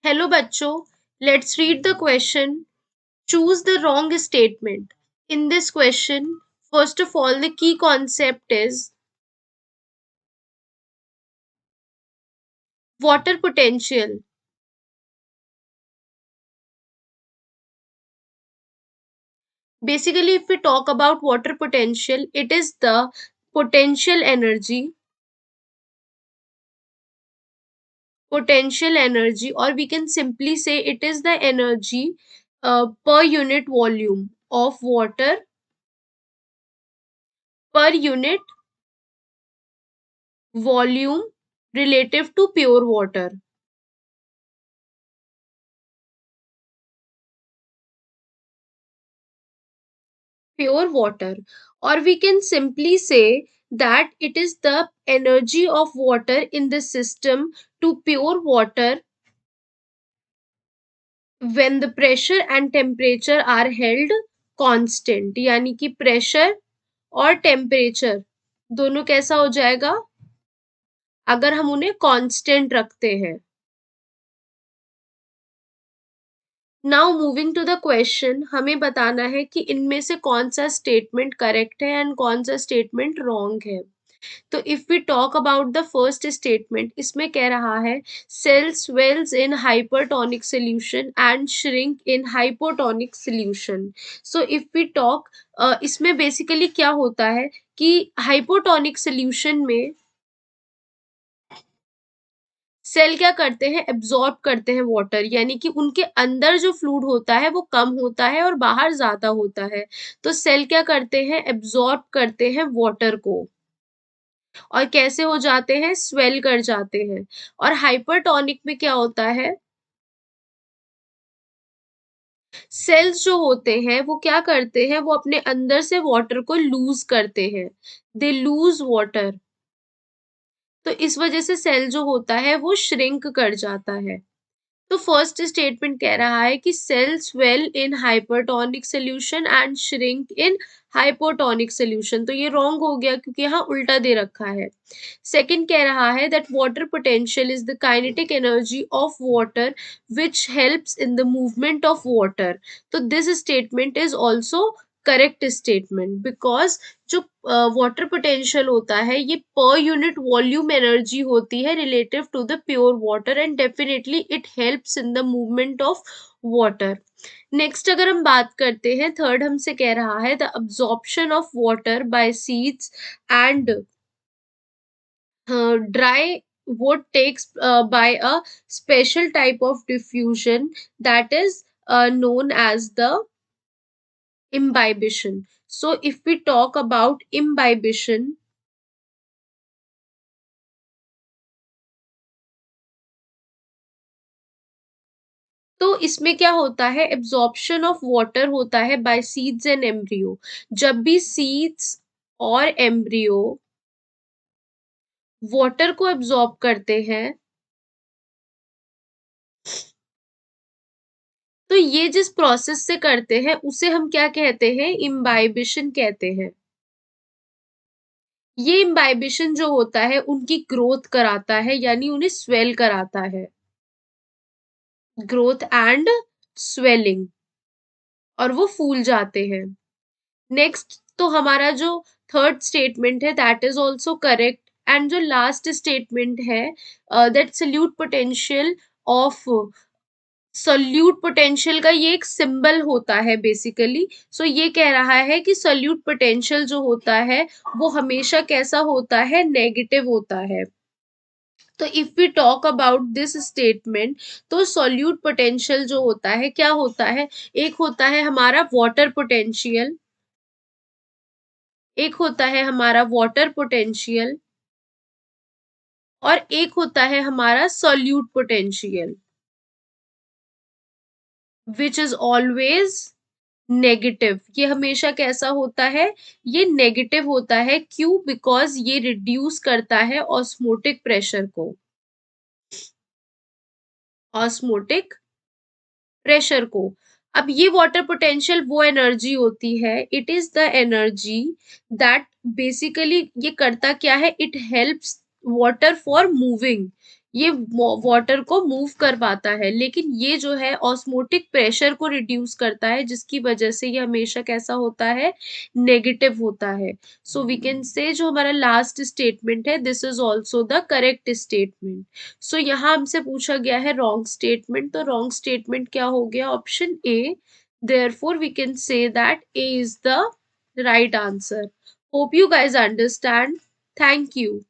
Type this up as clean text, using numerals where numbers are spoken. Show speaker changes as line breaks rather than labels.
Hello बच्चों, let's read the question. Choose the wrong statement. In this question, first of all, the key concept is water potential. Basically, if we talk about water potential, it is the potential energy, or we can simply say it is the energy per unit volume of water per unit volume relative to pure water. Pure water, or we can simply say that it is the energy of water in the system to pure water when the pressure and temperature are held constant. यानी कि pressure और temperature दोनों कैसा हो जाएगा अगर हम उन्हें कांस्टेंट रखते हैं. Now moving to the question, हमें बताना है कि इनमें से कौन सा स्टेटमेंट करेक्ट है एंड कौन सा स्टेटमेंट रॉन्ग है. तो if we talk about the first statement, इसमें कह रहा है cell swells in hypertonic solution and shrink in hypotonic solution. So if we talk, इसमें बेसिकली क्या होता है कि हाइपोटोनिक सोल्यूशन में सेल क्या करते हैं, एब्जॉर्ब करते हैं वाटर, यानी कि उनके अंदर जो फ्लूइड होता है वो कम होता है और बाहर ज्यादा होता है. तो सेल क्या करते हैं, एब्जॉर्ब करते हैं वाटर को और कैसे हो जाते हैं, स्वेल कर जाते हैं. और हाइपरटोनिक में क्या होता है, सेल्स जो होते हैं वो क्या करते हैं, वो अपने अंदर से वाटर को लूज करते हैं. They lose water. तो इस वजह से सेल जो होता है वो श्रिंक कर जाता है. तो फर्स्ट स्टेटमेंट कह रहा है कि cell swell in hypertonic solution and shrink in hypotonic solution. तो ये रॉन्ग हो गया क्योंकि यहाँ उल्टा दे रखा है. सेकंड कह रहा है that water potential is the kinetic energy of water which helps in the movement of water. तो this statement is also correct statement because जो वाटर पोटेंशियल होता है ये पर यूनिट वॉल्यूम एनर्जी होती है relative to the pure water and definitely it helps in the movement of water. Next अगर हम बात करते हैं, थर्ड हमसे कह रहा है the absorption of water bye seeds and dry wood takes by a special type of diffusion that is known as the imbibition. So if we talk about imbibition, तो इसमें क्या होता है, एब्जॉर्प्शन ऑफ वाटर होता है bye seeds and embryo. जब भी seeds और एम्ब्रियो वाटर को एब्जॉर्ब करते हैं, तो ये जिस प्रोसेस से करते हैं उसे हम क्या कहते हैं, इम्बाइबिशन कहते हैं. ये इम्बाइबिशन जो होता है उनकी ग्रोथ कराता है, यानी उन्हें स्वेल कराता है. ग्रोथ एंड स्वेलिंग, और वो फूल जाते हैं. नेक्स्ट, तो हमारा जो थर्ड स्टेटमेंट है that is also correct. And जो लास्ट स्टेटमेंट है that solute potential of solute potential का ये एक सिंबल होता है बेसिकली. सो ये कह रहा है कि सोल्यूट पोटेंशियल जो होता है वो हमेशा कैसा होता है, नेगेटिव होता है. तो if we talk about this statement, तो सोल्यूट पोटेंशियल जो होता है क्या होता है, एक होता है हमारा वाटर पोटेंशियल, एक होता है हमारा वाटर पोटेंशियल और एक होता है हमारा solute potential which is always negative. ये हमेशा कैसा होता है, ये नेगेटिव होता है. क्यों, बिकॉज ये रिड्यूस करता है ऑस्मोटिक प्रेशर को, ऑस्मोटिक प्रेशर को. अब ये वाटर पोटेंशियल वो एनर्जी होती है, it is the energy that basically ये करता क्या है, it helps water for moving. ये वाटर को मूव कर पाता है, लेकिन ये जो है ऑस्मोटिक प्रेशर को रिड्यूस करता है, जिसकी वजह से ये हमेशा कैसा होता है, नेगेटिव होता है। सो वी कैन से जो हमारा लास्ट स्टेटमेंट है, this is also the correct statement. So यहाँ हमसे पूछा गया है रॉन्ग स्टेटमेंट, तो रॉन्ग स्टेटमेंट क्या हो गया, option A. Therefore we can say that A is the right answer. Hope you guys understand. Thank you.